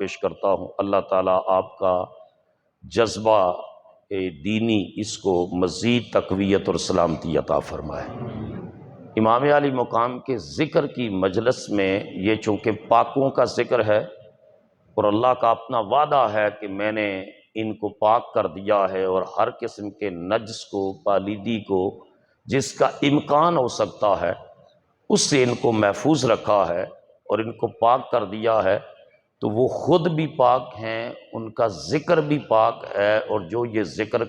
پیش کرتا ہوں۔ اللہ تعالیٰ آپ کا جذبہ دینی اس کو مزید تقویت اور سلامتی عطا فرمائے۔ امام علی مقام کے ذکر کی مجلس میں یہ چونکہ پاکوں کا ذکر ہے اور اللہ کا اپنا وعدہ ہے کہ میں نے ان کو پاک کر دیا ہے اور ہر قسم کے نجس کو، پالیدی کو، جس کا امکان ہو سکتا ہے اس سے ان کو محفوظ رکھا ہے اور ان کو پاک کر دیا ہے، تو وہ خود بھی پاک ہیں، ان کا ذکر بھی پاک ہے، اور جو یہ ذکر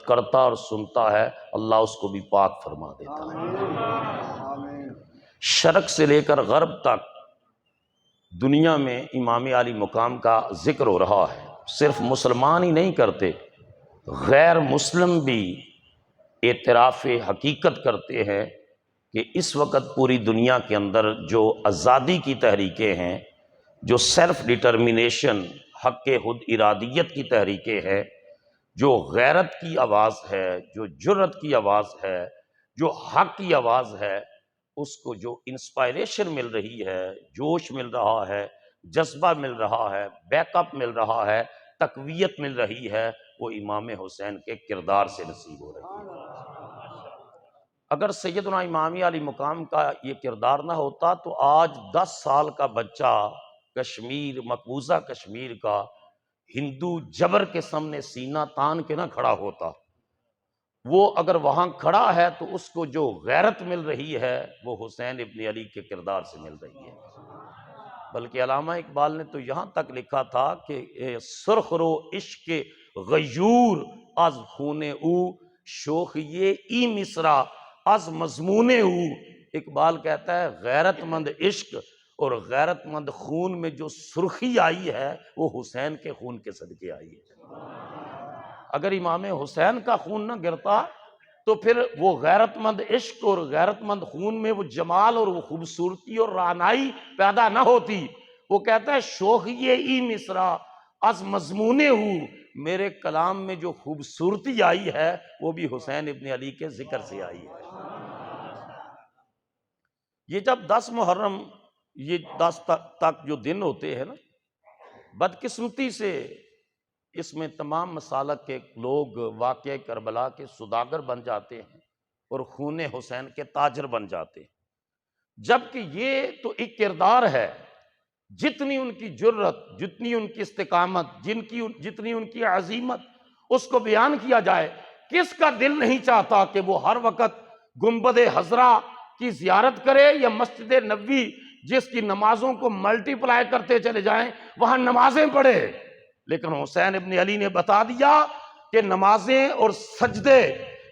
کرتا اور سنتا ہے اللہ اس کو بھی پاک فرما دیتا ہے۔ شرق سے لے کر غرب تک دنیا میں امام علی مقام کا ذکر ہو رہا ہے۔ صرف مسلمان ہی نہیں کرتے، غیر مسلم بھی اعتراف حقیقت کرتے ہیں کہ اس وقت پوری دنیا کے اندر جو آزادی کی تحریکیں ہیں، جو سیلف ڈٹرمنیشن، حق خود ارادیت کی تحریکیں ہیں، جو غیرت کی آواز ہے، جو جرأت کی آواز ہے، جو حق کی آواز ہے، اس کو جو انسپائریشن مل رہی ہے، جوش مل رہا ہے، جذبہ مل رہا ہے، بیک اپ مل رہا ہے، تقویت مل رہی ہے، وہ امام حسین کے کردار سے نصیب ہو رہی ہے۔ اگر سیدنا امام علی مقام کا یہ کردار نہ ہوتا تو آج 10 سال کا بچہ کشمیر، مقبوضہ کشمیر کا ہندو جبر کے سامنے سینہ تان کے نہ کھڑا ہوتا۔ وہ اگر وہاں کھڑا ہے تو اس کو جو غیرت مل رہی ہے وہ حسین ابن علی کے کردار سے مل رہی ہے۔ بلکہ علامہ اقبال نے تو یہاں تک لکھا تھا کہ سرخ رو عشق غیور از خون او، شوخی ای مصرع از مضمون او۔ اقبال کہتا ہے غیرت مند عشق اور غیرت مند خون میں جو سرخی آئی ہے وہ حسین کے خون کے صدقے آئی ہے۔ اگر امام حسین کا خون نہ گرتا تو پھر وہ غیرت مند عشق اور غیرت مند خون میں وہ جمال اور وہ خوبصورتی اور رعنائی پیدا نہ ہوتی۔ وہ کہتا ہے شوخی ای مصرع از مضمون ہوں، میرے کلام میں جو خوبصورتی آئی ہے وہ بھی حسین ابن علی کے ذکر سے آئی ہے۔ یہ جب 10 محرم، یہ 10 تک جو دن ہوتے ہیں نا، بدقسمتی سے اس میں تمام مسالک کے لوگ واقعہ کربلا کے سوداگر بن جاتے ہیں اور خون حسین کے تاجر بن جاتے ہیں، جبکہ یہ تو ایک کردار ہے۔ جتنی ان کی جرت، جتنی ان کی استقامت، جتنی ان کی عزیمت، اس کو بیان کیا جائے۔ کس کا دل نہیں چاہتا کہ وہ ہر وقت گنبد خضرا کی زیارت کرے یا مسجد نبوی جس کی نمازوں کو ملٹی پلائی کرتے چلے جائیں وہاں نمازیں پڑھے؟ لیکن حسین ابن علی نے بتا دیا کہ نمازیں اور سجدے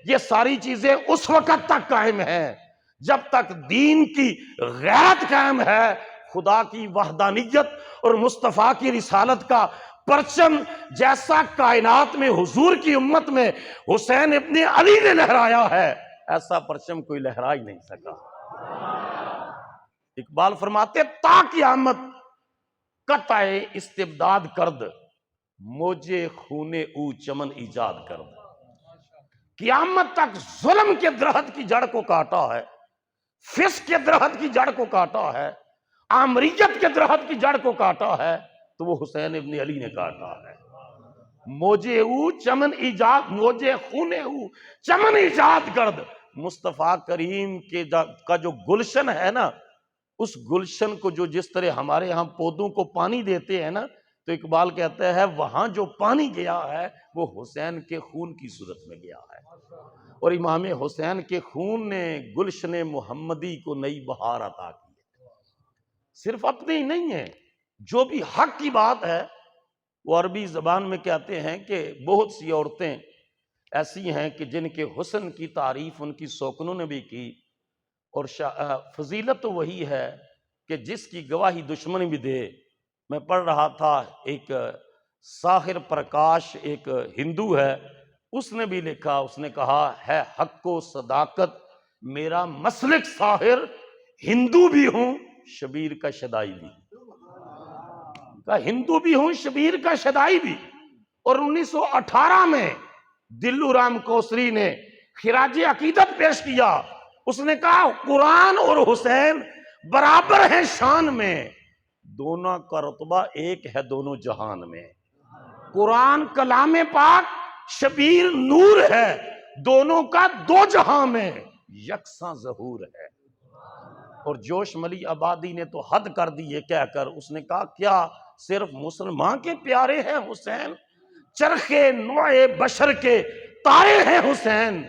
یہ ساری چیزیں اس وقت تک قائم ہیں جب تک دین کی غیرت قائم ہے۔ خدا کی وحدانیت اور مصطفیٰ کی رسالت کا پرچم جیسا کائنات میں حضور کی امت میں حسین ابن علی نے لہرایا ہے، ایسا پرچم کوئی لہرا ہی نہیں سکا۔ اقبال فرماتے تا قیامت قطع استبداد کرد، موجے خون او چمن ایجاد کرد۔ قیامت تک ظلم کے درخت کی جڑ کو کاٹا ہے، فسق کے درخت کی جڑ کو کاٹا ہے، آمریت کے درخت کی جڑ کو کاٹا ہے، تو وہ حسین ابن علی نے کاٹا ہے۔ موجے او چمن ایجاد، موجے خون او چمن ایجاد کرد۔ مصطفیٰ کریم کا جو گلشن ہے نا، اس گلشن کو جو جس طرح ہمارے ہاں پودوں کو پانی دیتے ہیں نا، تو اقبال کہتا ہے وہاں جو پانی گیا ہے وہ حسین کے خون کی صورت میں گیا ہے، اور امام حسین کے خون نے گلشن محمدی کو نئی بہار عطا کی۔ صرف اپنے ہی نہیں ہیں، جو بھی حق کی بات ہے، وہ عربی زبان میں کہتے ہیں کہ بہت سی عورتیں ایسی ہیں کہ جن کے حسن کی تعریف ان کی سوکنوں نے بھی کی، اور فضیلت تو وہی ہے کہ جس کی گواہی دشمن بھی دے۔ میں پڑھ رہا تھا ایک ساحر پرکاش، ایک ہندو ہے، اس نے بھی لکھا، اس نے کہا ہے حق و صداقت میرا مسلک ساحر، ہندو بھی ہوں شبیر کا شدائی بھی، کہا ہندو بھی ہوں شبیر کا شدائی بھی۔ اور 1918 میں دلو رام کوسری نے خراج عقیدت پیش کیا، اس نے کہا قرآن اور حسین برابر ہیں شان میں، دونوں کا رتبہ ایک ہے دونوں جہان میں. قرآن کلام پاک شبیر نور ہے، دونوں کا دو جہاں میں یکساں ظہور ہے. اور جوش ملی آبادی نے تو حد کر دی یہ کہہ کر، اس نے کہا کیا صرف مسلمان کے پیارے ہیں حسین؟ چرخے نوع بشر کے تارے ہیں حسین.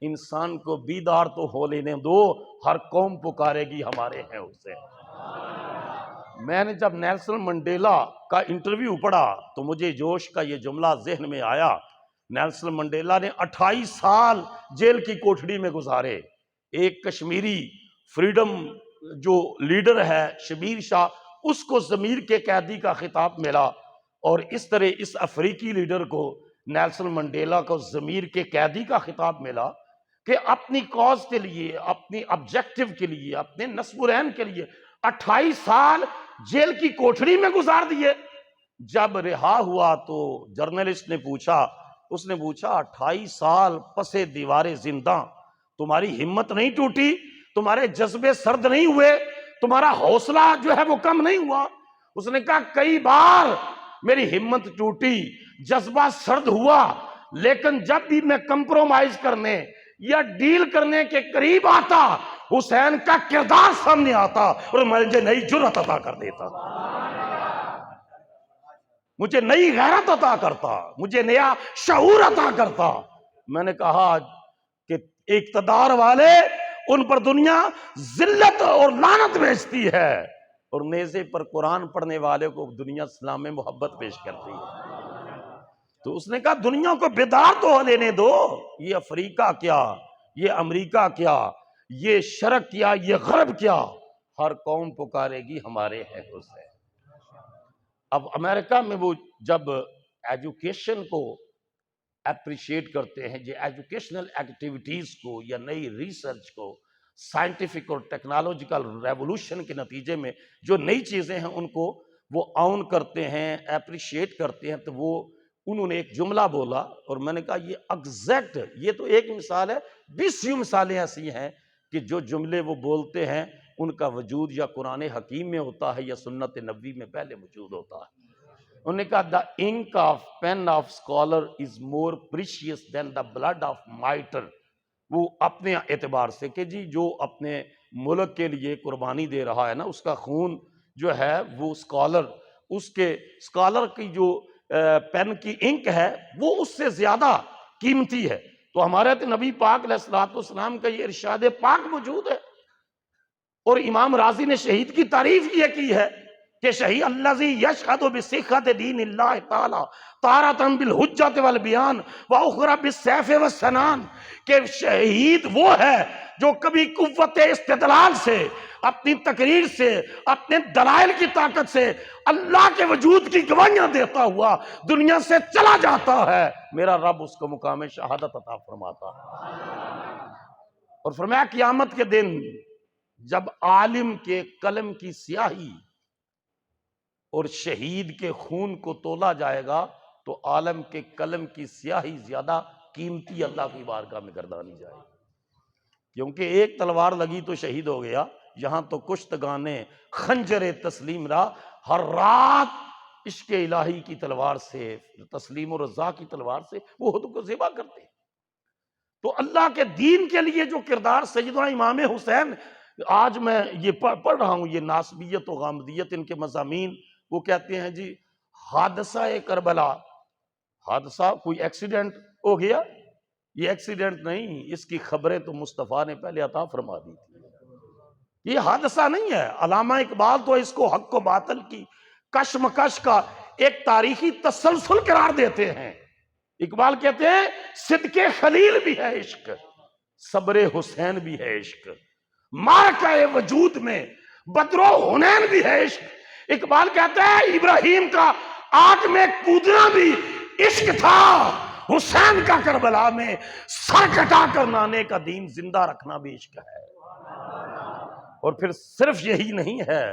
انسان کو بیدار تو ہو لینے دو، ہر قوم پکارے گی ہمارے ہیں حسین. میں نے جب نیلسن منڈیلا کا انٹرویو پڑھا تو مجھے جوش کا یہ جملہ ذہن میں آیا. نیلسن منڈیلا نے 28 سال جیل کی کوٹھڑی میں گزارے. ایک کشمیری فریڈم جو لیڈر ہے شبیر شاہ، اس کو ضمیر کے قیدی کا خطاب ملا، اور اس طرح اس افریقی لیڈر کو نیلسن منڈیلا کو ضمیر کے قیدی کا خطاب ملا کہ اپنی کاز کے لیے، اپنی آبجیکٹو کے لیے، اپنے نصب العین کے لیے 28 سال جیل کی کوٹھڑی میں گزار دیے. جب رہا ہوا تو جرنلسٹ نے پوچھا، اس نے پوچھا 28 سال پسے دیوار زندہ تمہاری ہمت نہیں ٹوٹی؟ تمہارے جذبے سرد نہیں ہوئے؟ تمہارا حوصلہ جو ہے وہ کم نہیں ہوا؟ اس نے کہا کئی بار میری ہمت ٹوٹی، جذبہ سرد ہوا، لیکن جب بھی میں کمپرومائز کرنے یا ڈیل کرنے کے قریب آتا، حسین کا کردار سامنے آتا اور مجھے نئی جرأت عطا کر دیتا، مجھے نئی غیرت عطا کرتا، مجھے نیا شعور عطا کرتا. میں نے کہا کہ اقتدار والے، ان پر دنیا ذلت اور لعنت بھیجتی ہے، اور نیزے پر قرآن پڑھنے والے کو دنیا سلام میں محبت پیش کرتی ہے. تو اس نے کہا دنیا کو بیدار تو لینے دو. یہ افریقہ کیا، یہ امریکہ کیا، یہ شرق کیا، یہ غرب کیا، ہر قوم پکارے گی ہمارے ہیں حسین. اب امریکہ میں وہ جب ایجوکیشن کو اپریشیٹ کرتے ہیں، جو ایجوکیشنل ایکٹیویٹیز کو یا نئی ریسرچ کو، سائنٹیفک اور ٹیکنالوجیکل ریولوشن کے نتیجے میں جو نئی چیزیں ہیں ان کو وہ آن کرتے ہیں، اپریشیٹ کرتے ہیں، تو وہ انہوں نے ایک جملہ بولا اور میں نے کہا یہ ایگزیکٹ، یہ تو ایک مثال ہے، 20 مثالیں ایسی ہیں کہ جو جملے وہ بولتے ہیں ان کا وجود یا قرآن حکیم میں ہوتا ہے یا سنت نبوی میں پہلے موجود ہوتا ہے. انہوں نے کہا the ink of pen of scholar is more precious than the blood of martyr. وہ اپنے اعتبار سے کہ جی جو اپنے ملک کے لیے قربانی دے رہا ہے نا، اس کا خون جو ہے وہ اسکالر کی جو پین کی انک ہے وہ اس سے زیادہ قیمتی ہے. تو ہمارے نبی پاک علیہ الصلوۃ والسلام کا یہ ارشاد پاک موجود ہے. اور امام راضی نے شہید کی تعریف یہ کی ہے کہ شہید الذی یشہد بصحۃ دین اللہ تعالی تارۃ بالحجۃ والبیان واخری بالسیف والسنان، کہ شہید وہ ہے جو کبھی قوت استدلال سے، اپنی تقریر سے، اپنے دلائل کی طاقت سے اللہ کے وجود کی گواہیاں دیتا ہوا دنیا سے چلا جاتا ہے، میرا رب اس کو مقام شہادت عطا فرماتا ہے. اور فرمایا قیامت کے دن جب عالم کے قلم کی سیاہی اور شہید کے خون کو تولا جائے گا تو عالم کے قلم کی سیاہی زیادہ قیمتی اللہ کی بارگاہ میں گردانی جائے گی، کیونکہ ایک تلوار لگی تو شہید ہو گیا. یہاں تو کشتگانے خنجر تسلیم را، ہر رات عشق الہی کی تلوار سے، تسلیم و رضا کی تلوار سے وہ خود کو ذبح کرتے ہیں. تو اللہ کے دین کے لیے جو کردار سیدنا امام حسین، آج میں یہ پڑھ رہا ہوں یہ ناسبیت و غامدیت ان کے مضامین، وہ کہتے ہیں جی حادثہ کربلا، حادثہ کوئی ایکسیڈنٹ ہو گیا، یہ ایکسیڈنٹ نہیں، اس کی خبریں تو مصطفیٰ نے پہلے عطا فرما دی تھی، یہ حادثہ نہیں ہے. علامہ اقبال تو اس کو حق و باطل کی کشمکش کا ایک تاریخی تسلسل قرار دیتے ہیں. اقبال کہتے ہیں صدق خلیل بھی ہے عشق، صبر حسین بھی ہے عشق، مارکہ وجود میں بدر و حنین بھی ہے عشق. اقبال کہتا ہے ابراہیم کا آگ میں کودنا بھی عشق تھا، حسین کا کربلا میں سر کٹا کر نانے کا دین زندہ رکھنا بھی عشق ہے. اور پھر صرف یہی نہیں ہے،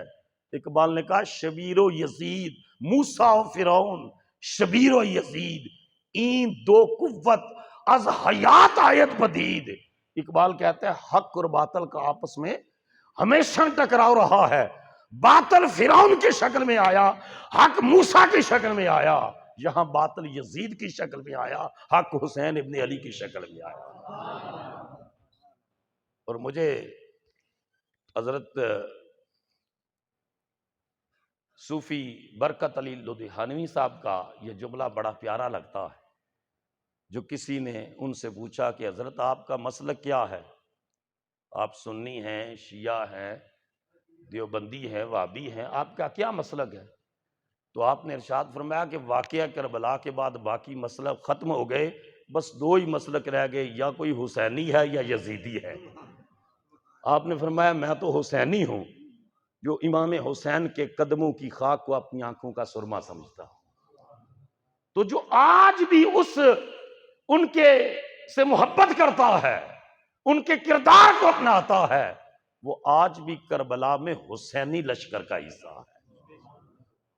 اقبال نے کہا شبیر و یزید، موسیٰ و فرعون، شبیر و یزید این دو قوت از حیات آیت بدید. اقبال کہتا ہے حق اور باطل کا آپس میں ہمیشہ ٹکراؤ رہا ہے، باطل فرعون کی شکل میں آیا، حق موسیٰ کی شکل میں آیا، یہاں باطل یزید کی شکل میں آیا، حق حسین ابن علی کی شکل میں آیا۔ اور مجھے حضرت صوفی برکت علی لدھیانوی صاحب کا یہ جملہ بڑا پیارا لگتا ہے، جو کسی نے ان سے پوچھا کہ حضرت آپ کا مسلک کیا ہے، آپ سنی ہیں، شیعہ ہیں، دیوبندی ہیں، وہابی ہیں، آپ کا کیا مسلک ہے؟ تو آپ نے ارشاد فرمایا کہ واقعہ کربلا کے بعد باقی مسلک ختم ہو گئے، بس دو ہی مسلک رہ گئے، یا کوئی حسینی ہے یا یزیدی ہے۔ آپ نے فرمایا میں تو حسینی ہوں، جو امام حسین کے قدموں کی خاک کو اپنی آنکھوں کا سرما سمجھتا ہوں۔ تو جو آج بھی ان کے سے محبت کرتا ہے، ان کے کردار کو اپناتا ہے، وہ آج بھی کربلا میں حسینی لشکر کا حصہ ہے۔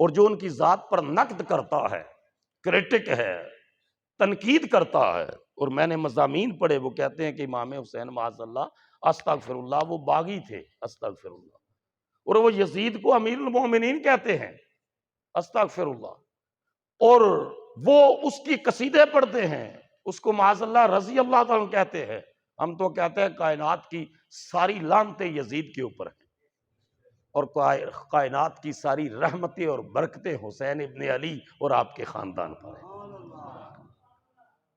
اور جو ان کی ذات پر نقد کرتا ہے، کرٹک ہے، تنقید کرتا ہے، اور میں نے مضامین پڑھے، وہ کہتے ہیں کہ امام حسین معاذ اللہ استغفر اللہ وہ باغی تھے، استغفر اللہ، اور وہ یزید کو امیر المومنین کہتے ہیں، استغفر اللہ، اور وہ اس کی قصیدے پڑھتے ہیں، اس کو معاذ اللہ رضی اللہ تعالیٰ کہتے ہیں۔ ہم تو کہتے ہیں کائنات کی ساری لعنتیں یزید کے اوپر ہیں، اور کائنات کی ساری رحمتیں اور برکتیں حسین ابن علی اور آپ کے خاندان پر ہیں۔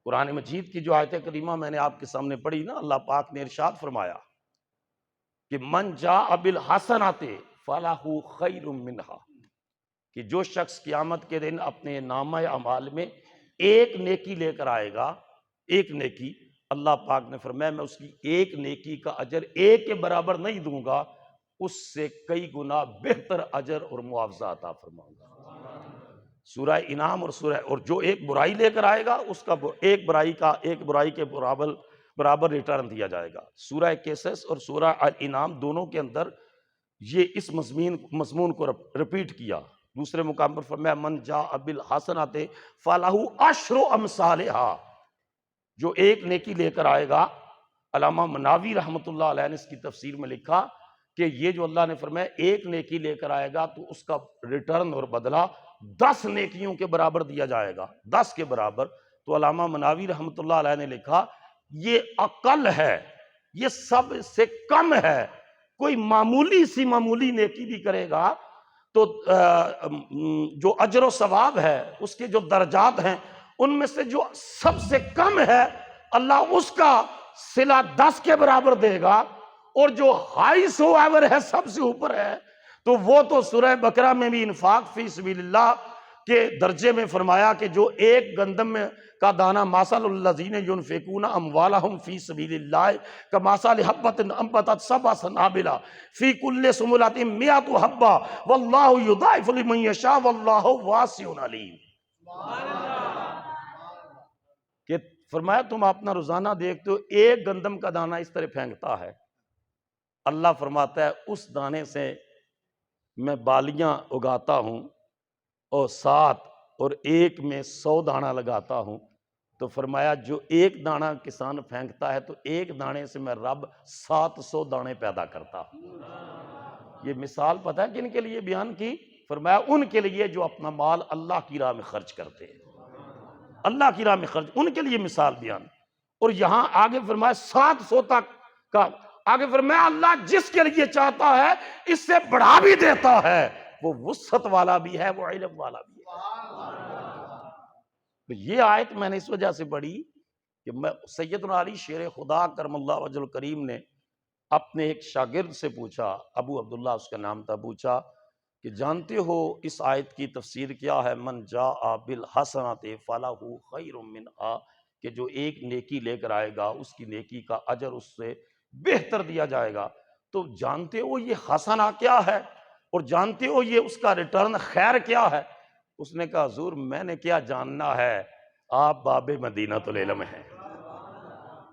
قرآن مجید کی جو آیت کریمہ میں نے آپ کے سامنے پڑھی نا، اللہ پاک نے ارشاد فرمایا کہ من جاء بالحسنۃ فلہ خیر منہا، کہ جو شخص قیامت کے دن اپنے نامہ اعمال میں ایک نیکی لے کر آئے گا، ایک نیکی، اللہ پاک نے فرمایا میں اس کی ایک نیکی کا اجر ایک کے برابر نہیں دوں گا، اس سے کئی گنا بہتر اجر اور معاوضہ عطا فرماؤں گا۔ سورہ انعام اور جو ایک برائی لے کر آئے گا اس کا ایک برائی کے برابر ریٹرن دیا جائے گا۔ سورہ قصص اور سورہ انعام دونوں کے اندر یہ اس مضمون کو رپیٹ کیا۔ دوسرے مقام پر فرمایا من جاء بالحسنۃ فلہ عشر امثالھا، جو ایک نیکی لے کر آئے گا، علامہ مناوی رحمۃ اللہ علیہ نے اس کی تفسیر میں لکھا کہ یہ جو اللہ نے فرمایا ایک نیکی لے کر آئے گا تو اس کا ریٹرن اور بدلہ 10 نیکیوں کے برابر دیا جائے گا، 10 کے برابر۔ تو علامہ مناوی رحمۃ اللہ علیہ نے لکھا یہ اقل ہے، یہ سب سے کم ہے، کوئی معمولی نیکی بھی کرے گا تو جو اجر و ثواب ہے، اس کے جو درجات ہیں، ان میں سے جو سب سے کم ہے اللہ اس کا صلہ 10 کے برابر دے گا، اور جو ہائیسٹ ایور ہے، سب سے اوپر ہے، تو وہ تو سورہ بقرہ میں بھی انفاق فی سبیل اللہ کے درجے میں فرمایا کہ جو ایک گندم کا دانہ مثل الذین ينفقون اموالهم فی سبیل اللہ کمثل حبۃ انبتت سبع سنابل فی کل سنبلۃ 100 حبہ واللہ یضاعف لمن یشاء واللہ واسع علیم۔ کہ فرمایا تم اپنا روزانہ دیکھتے ہو ایک گندم کا دانہ اس طرح پھینکتا ہے، اللہ فرماتا ہے اس دانے سے میں بالیاں اگاتا ہوں اور 7 اور ایک میں 100 دانہ لگاتا ہوں، تو فرمایا جو ایک دانہ کسان پھینکتا ہے تو ایک دانے سے میں رب 700 دانے پیدا کرتا ہوں۔ یہ مثال پتہ ہے کن کے لیے بیان کی؟ فرمایا ان کے لیے جو اپنا مال اللہ کی راہ میں خرچ کرتے ہیں، اللہ کی راہ میں خرچ، ان کے لیے مثال بیان۔ اور یہاں آگے فرمایا 700 تک کا، آگے فرمایا اللہ جس کے لیے چاہتا ہے اس سے بڑھا بھی دیتا ہے، وہ وسعت والا بھی ہے، وہ علم والا بھی ہے۔ تو یہ آیت میں نے اس وجہ سے پڑھی کہ سیدنا علی شیر خدا کرم اللہ وجہ الکریم نے اپنے ایک شاگرد سے پوچھا، ابو عبداللہ اس کا نام تھا، پوچھا کہ جانتے ہو اس آیت کی تفسیر کیا ہے؟ من جاء بالحسنۃ فلہ خیر منہا، کہ جو ایک نیکی لے کر آئے گا اس کی نیکی کا اجر اس سے بہتر دیا جائے گا۔ تو جانتے ہو یہ حسنہ کیا ہے، اور جانتے ہو یہ اس کا ریٹرن خیر کیا ہے؟ اس نے کہا حضور میں نے کیا جاننا ہے، آپ باب مدینہ العلم ہیں،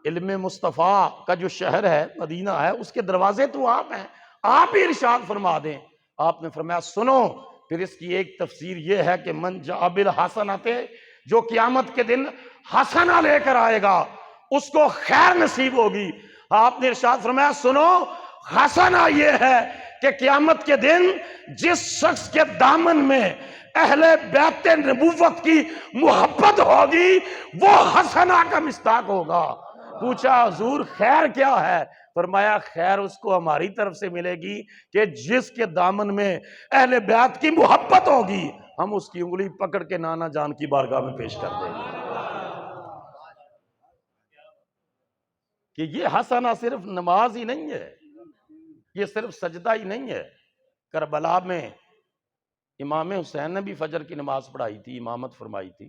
علم مصطفیٰ کا جو شہر ہے مدینہ ہے، اس کے دروازے تو آپ ہیں، آپ ہی ارشاد فرما دیں۔ آپ نے فرمایا سنو، پھر اس کی ایک تفسیر یہ ہے کہ من جاء بالحسنۃ، جو قیامت کے دن حسنہ لے کر آئے گا اس کو خیر نصیب ہوگی۔ آپ نے ارشاد فرمایا سنو، حسنہ یہ ہے کہ کہ قیامت کے دن جس شخص کے دامن میں اہل بیت نبوت کی محبت ہوگی وہ حسنہ کا مصداق ہوگا۔ پوچھا حضور خیر کیا ہے؟ فرمایا خیر اس کو ہماری طرف سے ملے گی کہ جس کے دامن میں اہل بیت کی محبت ہوگی ہم اس کی انگلی پکڑ کے نانا جان کی بارگاہ میں پیش کر دیں گے۔ کہ یہ حسنہ صرف نماز ہی نہیں ہے، یہ صرف سجدہ ہی نہیں ہے۔ کربلا میں امام حسین نے بھی فجر کی نماز پڑھائی تھی، امامت فرمائی تھی،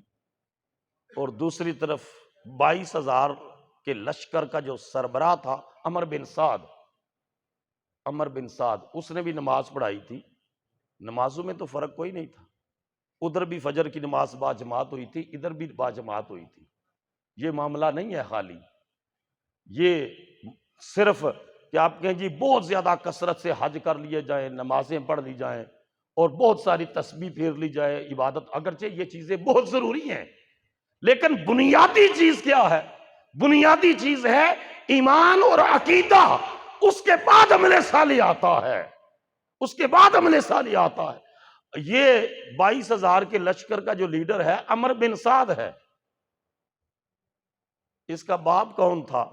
اور دوسری طرف 22,000 کے لشکر کا جو سربراہ تھا عمر بن سعد، اس نے بھی نماز پڑھائی تھی۔ نمازوں میں تو فرق کوئی نہیں تھا، ادھر بھی فجر کی نماز با جماعت ہوئی تھی، ادھر بھی با جماعت ہوئی تھی۔ یہ معاملہ نہیں ہے خالی یہ صرف کہ آپ کہیں جی بہت زیادہ کثرت سے حج کر لیے جائیں، نمازیں پڑھ لی جائیں اور بہت ساری تسبیح پھیر لی جائے، عبادت، اگرچہ یہ چیزیں بہت ضروری ہیں، لیکن بنیادی چیز کیا ہے؟ بنیادی چیز ہے ایمان اور عقیدہ، اس کے بعد عمل صالح آتا ہے، اس کے بعد عمل صالح آتا ہے۔ یہ 22,000 کے لشکر کا جو لیڈر ہے عمر بن سعد ہے۔ اس کا باپ کون تھا؟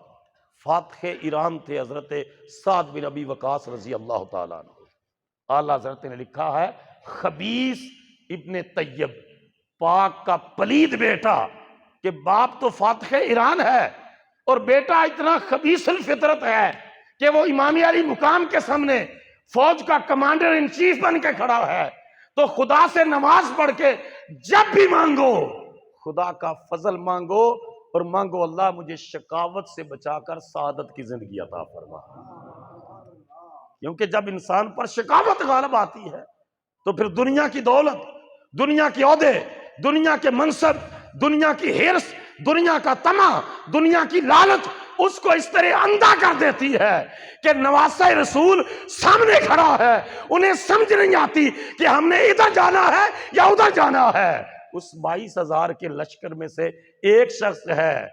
فاتح ایران تھے حضرت سعد بن ابی وقاص رضی اللہ تعالیٰ عنہ۔ اعلیٰ حضرت نے لکھا ہے خبیث ابن طیب، پاک کا پلید بیٹا، کہ باپ تو فاتح ایران ہے اور بیٹا اتنا خبیث الفطرت ہے کہ وہ امام علی مقام کے سامنے فوج کا کمانڈر ان چیف بن کے کھڑا ہے، تو خدا سے نماز پڑھ کے جب بھی مانگو خدا کا فضل مانگو اور مانگو اللہ مجھے شقاوت سے بچا کر سعادت کی زندگی عطا فرما، کیونکہ جب انسان پر شقاوت غالب آتی ہے تو پھر دنیا کی دولت، دنیا کے عہدے، دنیا کے منصب، دنیا کی حرص، دنیا کا طمع، دنیا کی لالچ اس کو اس طرح اندھا کر دیتی ہے کہ نواسہ رسول سامنے کھڑا ہے، انہیں سمجھ نہیں آتی کہ ہم نے ادھر جانا ہے یا ادھر جانا ہے۔ اس 22,000 کے لشکر میں سے ایک شخص ہے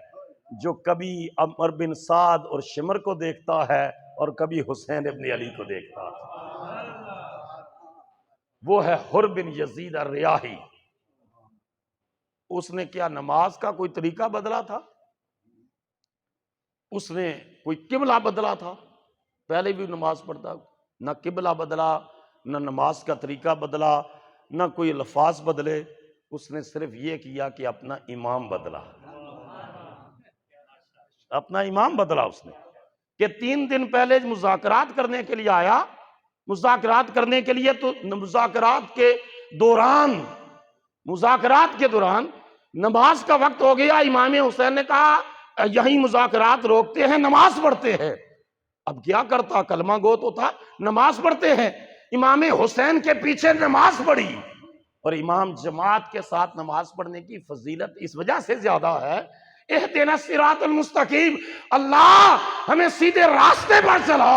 جو کبھی عمر بن سعد اور شمر کو دیکھتا ہے اور کبھی حسین ابن علی کو دیکھتا ہے، وہ ہے حر بن یزید الریاحی۔ اس نے کیا نماز کا کوئی طریقہ بدلا تھا؟ اس نے کوئی قبلہ بدلا تھا؟ پہلے بھی نماز پڑھتا، نہ قبلہ بدلا، نہ نماز کا طریقہ بدلا، نہ کوئی الفاظ بدلے، اس نے صرف یہ کیا کہ اپنا امام بدلا، اپنا امام بدلا۔ اس نے کہ 3 دن پہلے مذاکرات کرنے کے لیے آیا، مذاکرات کرنے کے لیے، تو مذاکرات کے دوران نماز کا وقت ہو گیا، امام حسین نے کہا یہیں مذاکرات روکتے ہیں، نماز پڑھتے ہیں۔ اب کیا کرتا؟ کلمہ گو تو تھا، نماز پڑھتے ہیں۔ امام حسین کے پیچھے نماز پڑھی، اور امام جماعت کے ساتھ نماز پڑھنے کی فضیلت اس وجہ سے زیادہ ہے، اہدنا الصراط المستقیم، اللہ ہمیں سیدھے راستے پر چلا۔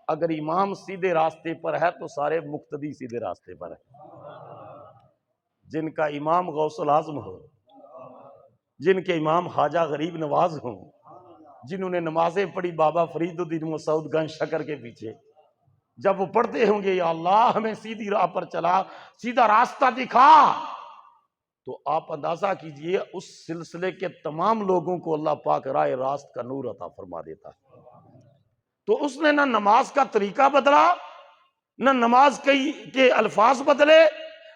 اگر امام سیدھے راستے پر ہے تو سارے مقتدی سیدھے راستے پر ہے۔ جن کا امام غوث العظم ہو، جن کے امام خواجہ غریب نواز ہوں، جنہوں نے نمازیں پڑھی بابا فرید الدین مسعود گنج شکر کے پیچھے، جب وہ پڑھتے ہوں گے یا اللہ ہمیں سیدھی راہ پر چلا، سیدھا راستہ دکھا، تو آپ اندازہ کیجئے اس سلسلے کے تمام لوگوں کو اللہ پاک راہ راست کا نور عطا فرما دیتا ہے۔ تو اس نے نہ نماز کا طریقہ بدلا، نہ نماز کے الفاظ بدلے،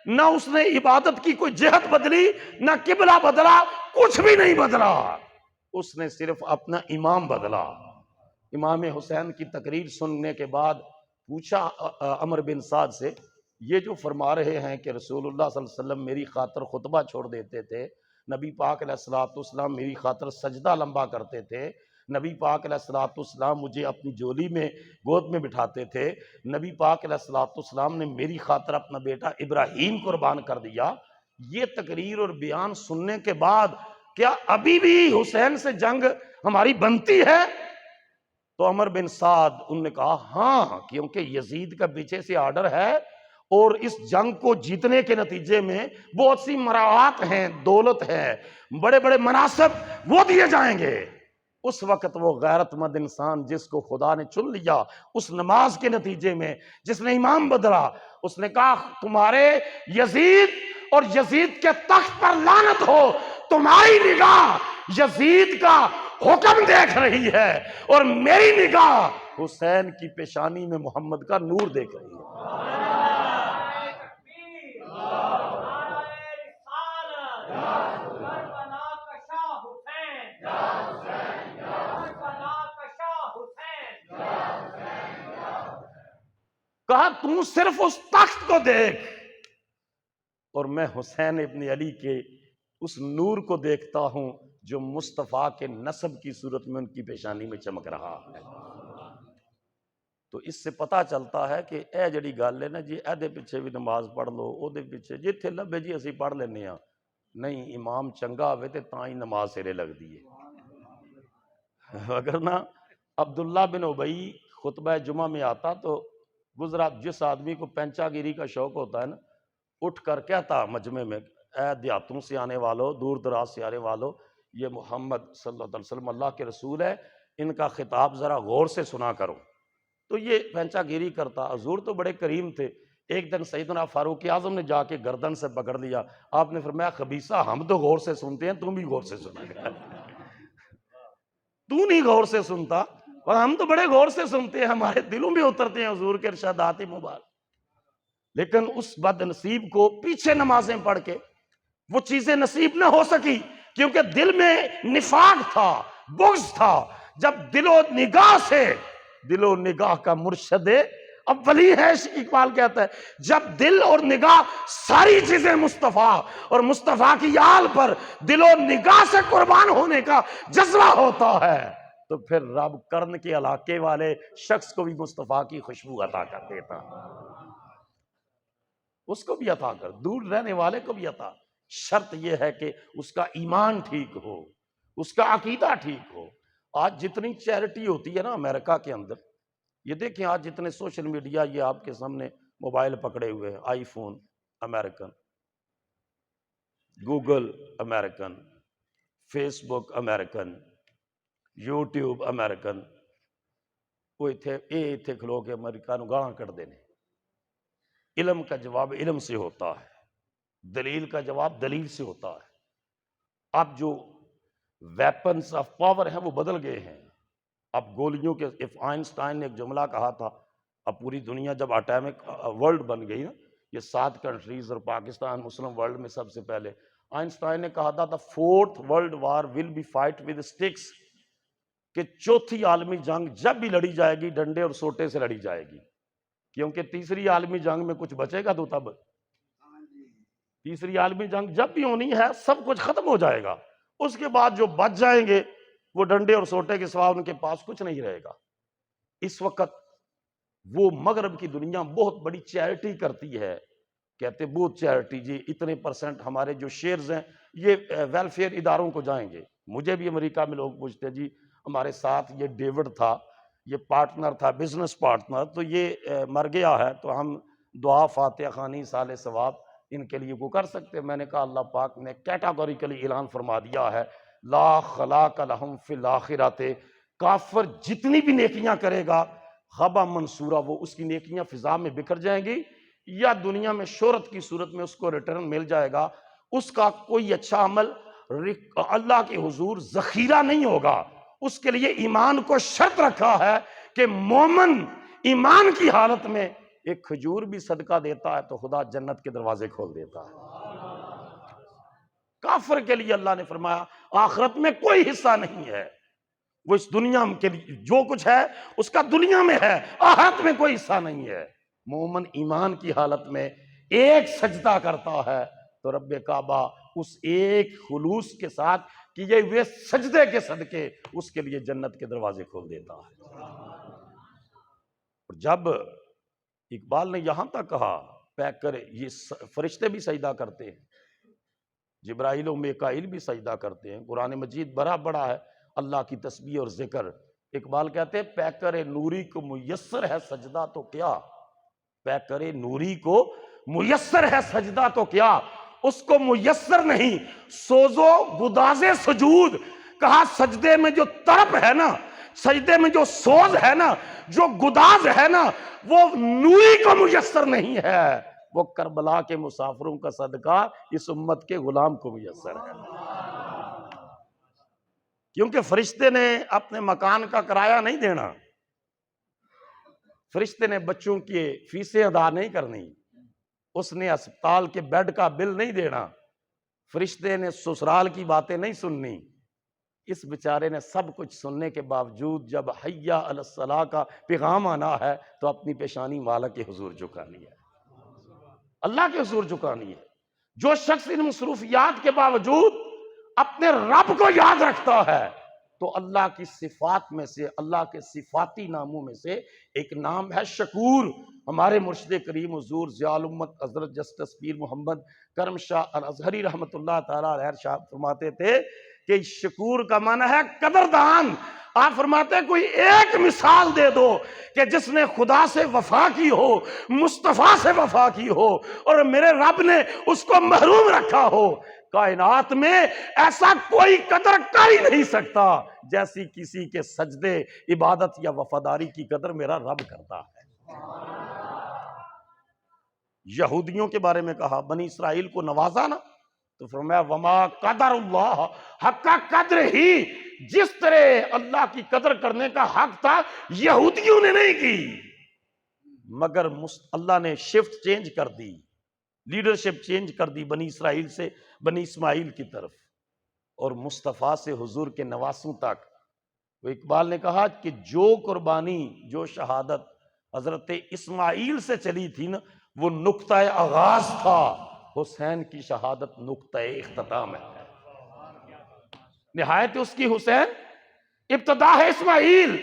نہ اس نے عبادت کی کوئی جہت بدلی، نہ قبلہ بدلا، کچھ بھی نہیں بدلا، اس نے صرف اپنا امام بدلا۔ امام حسین کی تقریر سننے کے بعد پوچھا عمر بن سعد سے، یہ جو فرما رہے ہیں کہ رسول اللہ صلی اللہ علیہ وسلم میری خاطر خطبہ چھوڑ دیتے تھے، نبی پاک علیہ الصلوۃ والسلام میری خاطر سجدہ لمبا کرتے تھے، نبی پاک علیہ الصلوۃ والسلام مجھے اپنی جولی میں گود میں بٹھاتے تھے، نبی پاک علیہ الصلوۃ والسلام نے میری خاطر اپنا بیٹا ابراہیم قربان کر دیا، یہ تقریر اور بیان سننے کے بعد کیا ابھی بھی حسین سے جنگ ہماری بنتی ہے؟ تو عمر بن سعد انہوں نے کہا ہاں، کیونکہ یزید کا پیچھے سے آرڈر ہے اور اس جنگ کو جیتنے کے نتیجے میں بہت سی مراعات ہیں، دولت ہے، بڑے بڑے مناصب وہ دیے جائیں گے، اس وقت وہ غیرت مند انسان جس کو خدا نے چن لیا اس نماز کے نتیجے میں، جس نے امام بدلا، اس نے کہا تمہارے یزید اور یزید کے تخت پر لعنت ہو، تمہاری نگاہ یزید کا حکم دیکھ رہی ہے اور میری نگاہ حسین کی پیشانی میں محمد کا نور دیکھ رہی ہے۔ کہا تم صرف اس تخت کو دیکھ اور میں حسین ابن علی کے اس نور کو دیکھتا ہوں جو مصطفیٰ کے نسب کی صورت میں ان کی پیشانی میں چمک رہا ہے۔ تو اس سے پتا چلتا ہے کہ اے جڑی گل ہے نا جی اے دے پیچھے بھی نماز پڑھ لو، او دے پیچھے جتھے لبے جی اسی پڑھ لینے ہاں، نہیں امام چنگا ہوئے تے تاں ہی نماز سرے لگ دی ہے۔ اگر نہ عبداللہ بن ابئی خطبہ جمعہ میں آتا تو گزرا، جس آدمی کو پینچا گیری کا شوق ہوتا ہے نا، اٹھ کر کہتا مجمع میں، اے دیہاتوں سے آنے والوں، دور دراز سے آنے والوں، یہ محمد صلی اللہ علیہ وسلم اللہ کے رسول ہے، ان کا خطاب ذرا غور سے سنا کرو۔ تو یہ پینچا گیری کرتا۔ حضور تو بڑے کریم تھے، ایک دن سیدنا فاروق اعظم نے جا کے گردن سے پکڑ لیا، آپ نے فرمایا خبیثہ ہم تو غور سے سنتے ہیں، تم بھی غور سے سنا کر تو نہیں غور سے سنتا، اور ہم تو بڑے غور سے سنتے ہیں، ہمارے دلوں میں اترتے ہیں حضور کے ارشادات مبارک۔ لیکن اس بد نصیب کو پیچھے نمازیں پڑھ کے وہ چیزیں نصیب نہ ہو سکی، کیونکہ دل میں نفاق تھا، بغض تھا۔ جب دل و نگاہ سے، دل و نگاہ کا مرشد اولی ہے اقبال کہتا ہے، جب دل اور نگاہ ساری چیزیں مصطفیٰ اور مصطفیٰ کی آل پر دل و نگاہ سے قربان ہونے کا جذبہ ہوتا ہے تو پھر رب کرن کے علاقے والے شخص کو بھی مصطفیٰ کی خوشبو عطا کر دیتا، اس کو بھی عطا کر، دور رہنے والے کو بھی عطا۔ شرط یہ ہے کہ اس کا ایمان ٹھیک ہو، اس کا عقیدہ ٹھیک ہو۔ آج جتنی چیریٹی ہوتی ہے نا امریکہ کے اندر، یہ دیکھیں آج جتنے سوشل میڈیا، یہ آپ کے سامنے موبائل پکڑے ہوئے ہیں، iPhone American, Google American, Facebook American, YouTube American, وہ اتھے کھلو کے امریکہ نو گالاں کٹ دینے۔ علم کا جواب علم سے ہوتا ہے، دلیل کا جواب دلیل سے ہوتا ہے۔ اب جو ویپنز آف پاور ہیں وہ بدل گئے ہیں۔ اب گولیوں کے، آئنسٹائن نے ایک جملہ کہا تھا، اب پوری دنیا جب اٹامک ورلڈ بن گئی نا، یہ 7 کنٹریز اور پاکستان مسلم ورلڈ میں سب سے پہلے، آئنسٹائن نے کہا تھا fourth world war will be fight with sticks, کہ چوتھی عالمی جنگ جب بھی لڑی جائے گی ڈنڈے اور سوٹے سے لڑی جائے گی، کیونکہ تیسری عالمی جنگ میں کچھ بچے گا تو تب، تیسری عالمی جنگ جب بھی ہونی ہے سب کچھ ختم ہو جائے گا، اس کے بعد جو بچ جائیں گے وہ ڈنڈے اور سوٹے کے سوا ان کے پاس کچھ نہیں رہے گا۔ اس وقت وہ مغرب کی دنیا بہت بڑی چیریٹی کرتی ہے، کہتے بہت چیریٹی جی، اتنے پرسنٹ ہمارے جو شیئرز ہیں یہ ویلفیئر اداروں کو جائیں گے۔ مجھے بھی امریکہ میں لوگ پوچھتے جی ہمارے ساتھ یہ ڈیوڈ تھا، یہ پارٹنر تھا، بزنس پارٹنر، تو یہ مر گیا ہے تو ہم دعا فاتحہ خوانی سال ثواب ان کے لیے وہ کر سکتے ہیں۔ میں نے کہا اللہ پاک نے کیٹاگوریکلی اعلان فرما دیا ہے لا خلاق لہم فی الآخرۃ، کافر جتنی بھی نیکیاں کرے گا خبا منصورہ، وہ اس کی نیکیاں فضا میں بکھر جائیں گی، یا دنیا میں شہرت کی صورت میں اس کو ریٹرن مل جائے گا، اس کا کوئی اچھا عمل اللہ کے حضور ذخیرہ نہیں ہوگا۔ اس کے لیے ایمان کو شرط رکھا ہے کہ مومن ایمان کی حالت میں ایک کھجور بھی صدقہ دیتا ہے تو خدا جنت کے دروازے کھول دیتا ہے۔ کافر کے لیے اللہ نے فرمایا آخرت میں کوئی حصہ نہیں ہے، وہ اس دنیا کے لیے جو کچھ ہے اس کا دنیا میں ہے، آخرت میں کوئی حصہ نہیں ہے۔ مومن ایمان کی حالت میں ایک سجدہ کرتا ہے تو رب کعبہ اس ایک خلوص کے ساتھ کیے ہوئے سجدے کے صدقے اس کے لیے جنت کے دروازے کھول دیتا ہے۔ اور جب اقبال نے یہاں تک کہا پیک کرے، یہ فرشتے بھی سجدہ کرتے ہیں، جبرائیل و میکائیل بھی سجدہ کرتے ہیں، قرآن مجید بڑا بڑا ہے اللہ کی تسبیح اور ذکر۔ اقبال کہتے ہیں پیکر نوری کو میسر ہے سجدہ تو کیا، پیکر نوری کو میسر ہے سجدہ تو کیا، اس کو میسر نہیں سوز و گداز سجود کہا سجدے میں جو تڑپ ہے نا، سجدے میں جو سوز ہے نا، جو گداز ہے نا، وہ نوری کو میسر نہیں ہے، وہ کربلا کے مسافروں کا صدقہ اس امت کے غلام کو میسر ہے۔ کیونکہ فرشتے نے اپنے مکان کا کرایہ نہیں دینا، فرشتے نے بچوں کی فیسیں ادا نہیں کرنی، اس نے اسپتال کے بیڈ کا بل نہیں دینا، فرشتے نے سسرال کی باتیں نہیں سننی۔ اس بیچارے نے سب کچھ سننے کے باوجود جب حی علی الصلاۃ کا پیغام آنا ہے تو اپنی پیشانی مالک کے حضور جھکانی ہے، اللہ کے حضور جھکانی ہے۔ جو شخص ان مصروفیات کے باوجود اپنے رب کو یاد رکھتا ہے تو اللہ کی صفات میں سے، اللہ کے صفاتی ناموں میں سے ایک نام ہے شکور۔ ہمارے مرشد کریم حضور ضیاء الامت حضرت جسٹس پیر محمد کرم شاہ الازہری رحمۃ اللہ تعالیٰ علیہ ارشاد فرماتے تھے کہ شکور کا معنی ہے قدردان۔ آپ فرماتے ہیں کوئی ایک مثال دے دو کہ جس نے خدا سے وفا کی ہو، مصطفیٰ سے وفا کی ہو اور میرے رب نے اس کو محروم رکھا ہو۔ کائنات میں ایسا کوئی قدر کر ہی نہیں سکتا جیسی کسی کے سجدے، عبادت یا وفاداری کی قدر میرا رب کرتا ہے۔ یہودیوں کے بارے میں کہا بنی اسرائیل کو نوازا نا، تو فرمایا وما قدر اللہ حق قدر ہی، جس طرح اللہ کی قدر کرنے کا حق تھا یہودیوں نے نہیں کی، مگر اللہ نے شفٹ چینج کر دی، لیڈرشپ چینج کر دی بنی اسرائیل سے بنی اسماعیل کی طرف اور مصطفیٰ سے حضور کے نواسوں تک۔ وہ اقبال نے کہا کہ جو قربانی، جو شہادت حضرت اسماعیل سے چلی تھی نا، وہ نقطہ آغاز تھا، حسین کی شہادت نقطہ اختتام ہے۔ نہایت اس کی حسین، ابتدا ہے اسماعیل،